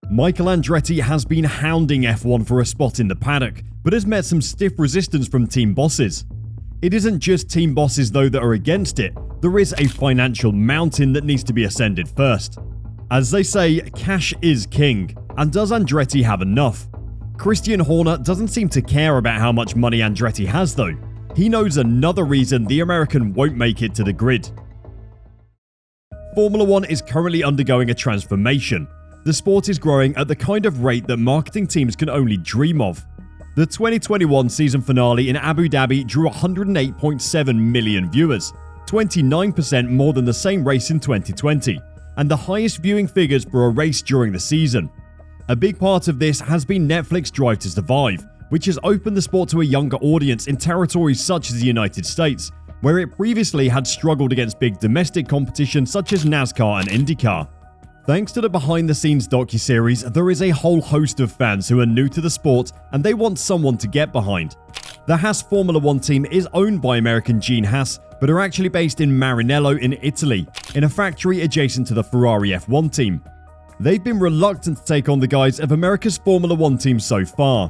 Michael Andretti has been hounding F1 for a spot in the paddock, but has met some stiff resistance from team bosses. It isn't just team bosses though that are against it, there is a financial mountain that needs to be ascended first. As they say, cash is king, and does Andretti have enough? Christian Horner doesn't seem to care about how much money Andretti has though. He knows another reason the American won't make it to the grid. Formula 1 is currently undergoing a transformation. The sport is growing at the kind of rate that marketing teams can only dream of. The 2021 season finale in Abu Dhabi drew 108.7 million viewers, 29% more than the same race in 2020, and the highest viewing figures for a race during the season. A big part of this has been Netflix's Drive to Survive, which has opened the sport to a younger audience in territories such as the United States, where it previously had struggled against big domestic competition such as NASCAR and IndyCar. Thanks to the behind-the-scenes docuseries, there is a whole host of fans who are new to the sport and they want someone to get behind. The Haas Formula 1 team is owned by American Gene Haas, but are actually based in Maranello in Italy, in a factory adjacent to the Ferrari F1 team. They've been reluctant to take on the guys of America's Formula 1 team so far.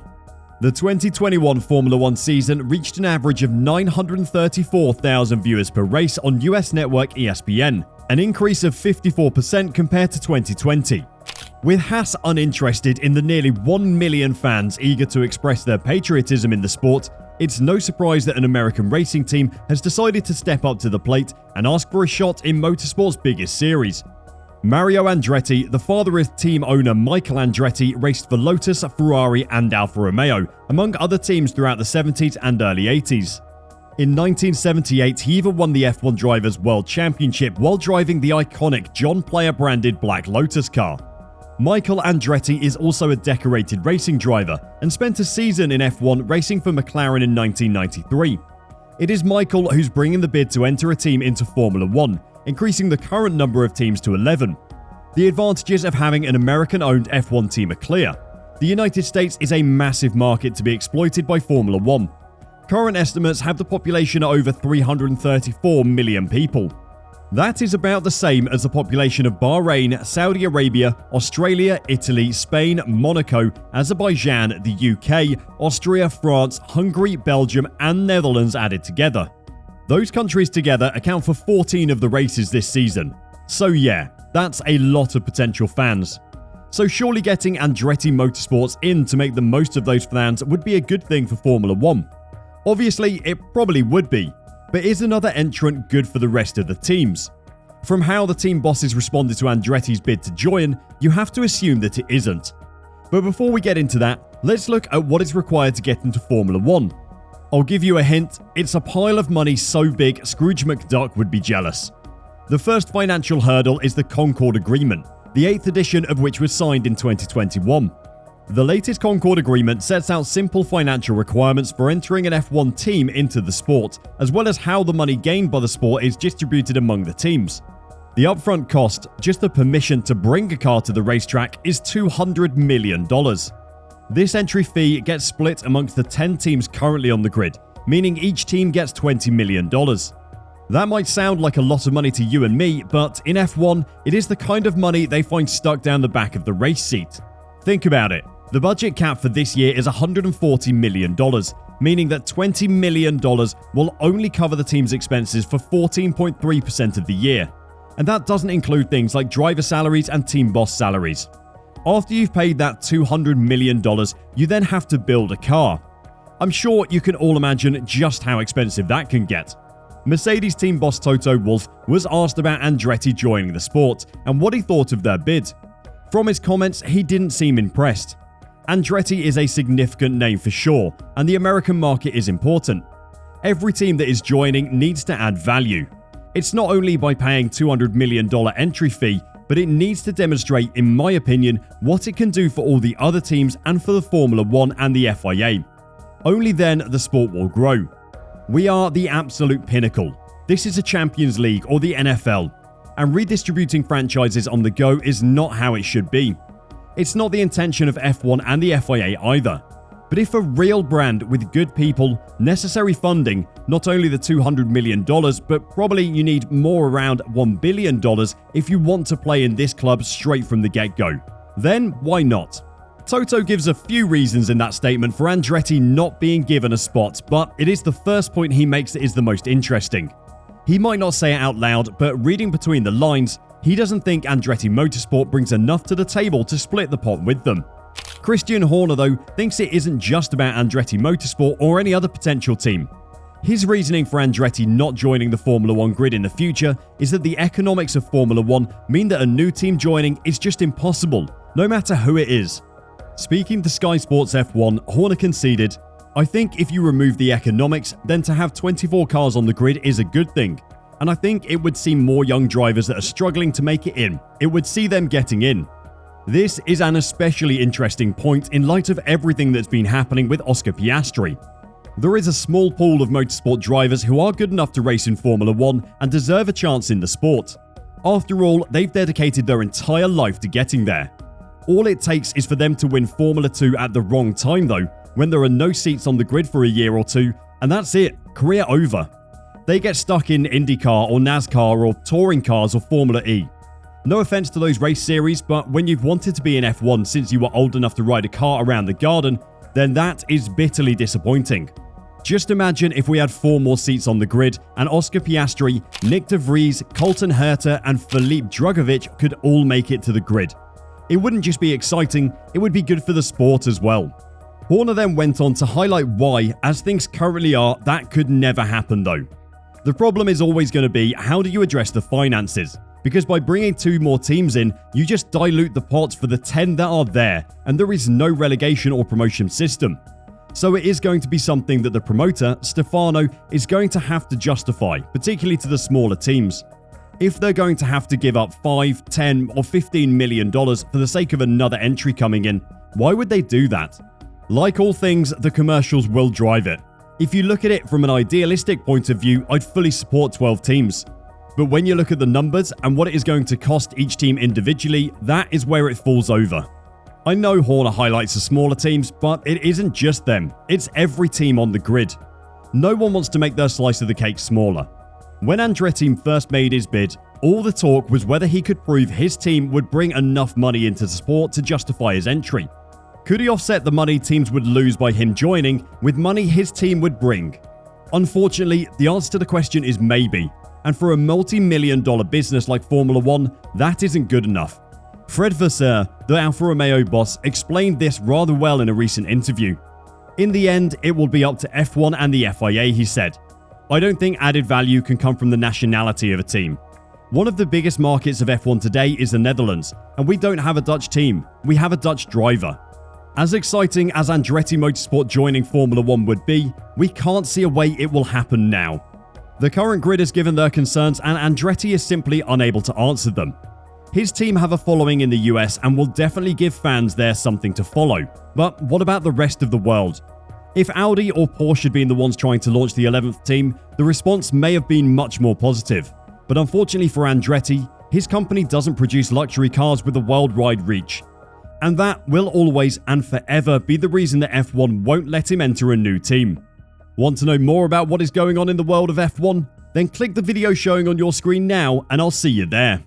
The 2021 Formula 1 season reached an average of 934,000 viewers per race on US network ESPN, an increase of 54% compared to 2020. With Haas uninterested in the nearly 1 million fans eager to express their patriotism in the sport, it's no surprise that an American racing team has decided to step up to the plate and ask for a shot in motorsport's biggest series. Mario Andretti, the father of team owner Michael Andretti, raced for Lotus, Ferrari and Alfa Romeo, among other teams throughout the 70s and early 80s. In 1978, he even won the F1 Drivers' World Championship while driving the iconic John Player-branded Black Lotus car. Michael Andretti is also a decorated racing driver and spent a season in F1 racing for McLaren in 1993. It is Michael who's bringing the bid to enter a team into Formula 1, increasing the current number of teams to 11. The advantages of having an American-owned F1 team are clear. The United States is a massive market to be exploited by Formula 1. Current estimates have the population at over 334 million people. That is about the same as the population of Bahrain, Saudi Arabia, Australia, Italy, Spain, Monaco, Azerbaijan, the UK, Austria, France, Hungary, Belgium, and Netherlands added together. Those countries together account for 14 of the races this season. So yeah, that's a lot of potential fans. So surely getting Andretti Motorsports in to make the most of those fans would be a good thing for Formula 1. Obviously, it probably would be, but is another entrant good for the rest of the teams? From how the team bosses responded to Andretti's bid to join, you have to assume that it isn't. But before we get into that, let's look at what is required to get into Formula 1. I'll give you a hint, it's a pile of money so big Scrooge McDuck would be jealous. The first financial hurdle is the Concord Agreement, the 8th edition of which was signed in 2021. The latest Concord Agreement sets out simple financial requirements for entering an F1 team into the sport, as well as how the money gained by the sport is distributed among the teams. The upfront cost, just the permission to bring a car to the racetrack, is $200 million. This entry fee gets split amongst the 10 teams currently on the grid, meaning each team gets $20 million. That might sound like a lot of money to you and me, but in F1, it is the kind of money they find stuck down the back of the race seat. Think about it. The budget cap for this year is $140 million, meaning that $20 million will only cover the team's expenses for 14.3% of the year. And that doesn't include things like driver salaries and team boss salaries. After you've paid that $200 million, you then have to build a car. I'm sure you can all imagine just how expensive that can get. Mercedes team boss Toto Wolff was asked about Andretti joining the sport and what he thought of their bid. From his comments, he didn't seem impressed. Andretti is a significant name for sure, and the American market is important. Every team that is joining needs to add value. It's not only by paying $200 million entry fee, but it needs to demonstrate, in my opinion, what it can do for all the other teams and for the Formula 1 and the FIA. Only then the sport will grow. We are the absolute pinnacle. This is a Champions League or the NFL, and redistributing franchises on the go is not how it should be. It's not the intention of F1 and the FIA either. But if a real brand with good people, necessary funding, not only the $200 million, but probably you need more around $1 billion if you want to play in this club straight from the get-go. then why not? Toto gives a few reasons in that statement for Andretti not being given a spot, but it is the first point he makes that is the most interesting. He might not say it out loud, but reading between the lines, he doesn't think Andretti Motorsport brings enough to the table to split the pot with them. Christian Horner, though, thinks it isn't just about Andretti Motorsport or any other potential team. His reasoning for Andretti not joining the Formula 1 grid in the future is that the economics of Formula 1 mean that a new team joining is just impossible, no matter who it is. Speaking to Sky Sports F1, Horner conceded, "I think if you remove the economics, then to have 24 cars on the grid is a good thing. And I think it would see more young drivers that are struggling to make it in. It would see them getting in." This is an especially interesting point in light of everything that's been happening with Oscar Piastri. There is a small pool of motorsport drivers who are good enough to race in Formula 1 and deserve a chance in the sport. After all, they've dedicated their entire life to getting there. All it takes is for them to win Formula 2 at the wrong time though, when there are no seats on the grid for a year or two, and that's it, career over. They get stuck in IndyCar or NASCAR or touring cars or Formula E. No offense to those race series, but when you've wanted to be in F1 since you were old enough to ride a car around the garden, then that is bitterly disappointing. Just imagine if we had 4 more seats on the grid and Oscar Piastri, Nick de Vries, Colton Herta and Filip Drugovich could all make it to the grid. It wouldn't just be exciting, it would be good for the sport as well. Horner then went on to highlight why, as things currently are, that could never happen though. The problem is always going to be, how do you address the finances? Because by bringing 2 more teams in, you just dilute the pots for the 10 that are there, and there is no relegation or promotion system. So it is going to be something that the promoter, Stefano, is going to have to justify, particularly to the smaller teams. If they're going to have to give up $5, $10 or $15 million for the sake of another entry coming in, why would they do that? Like all things, the commercials will drive it. If you look at it from an idealistic point of view, I'd fully support 12 teams. But when you look at the numbers and what it is going to cost each team individually, that is where it falls over. I know Horner highlights the smaller teams, but it isn't just them, it's every team on the grid. No one wants to make their slice of the cake smaller. When Andretti first made his bid, all the talk was whether he could prove his team would bring enough money into the sport to justify his entry. Could he offset the money teams would lose by him joining with money his team would bring? Unfortunately, the answer to the question is maybe, and for a multi-million-dollar business like Formula 1, that isn't good enough. Fred Vasseur, the Alfa Romeo boss, explained this rather well in a recent interview. In the end, it will be up to F1 and the FIA, he said. I don't think added value can come from the nationality of a team. One of the biggest markets of F1 today is the Netherlands, and we don't have a Dutch team, we have a Dutch driver. As exciting as Andretti Motorsport joining Formula 1 would be, we can't see a way it will happen now. The current grid has given their concerns and Andretti is simply unable to answer them. His team have a following in the US and will definitely give fans there something to follow. But what about the rest of the world? If Audi or Porsche had been the ones trying to launch the 11th team, the response may have been much more positive. But unfortunately for Andretti, his company doesn't produce luxury cars with a worldwide reach. And that will always and forever be the reason that F1 won't let him enter a new team. Want to know more about what is going on in the world of F1? Then click the video showing on your screen now and I'll see you there.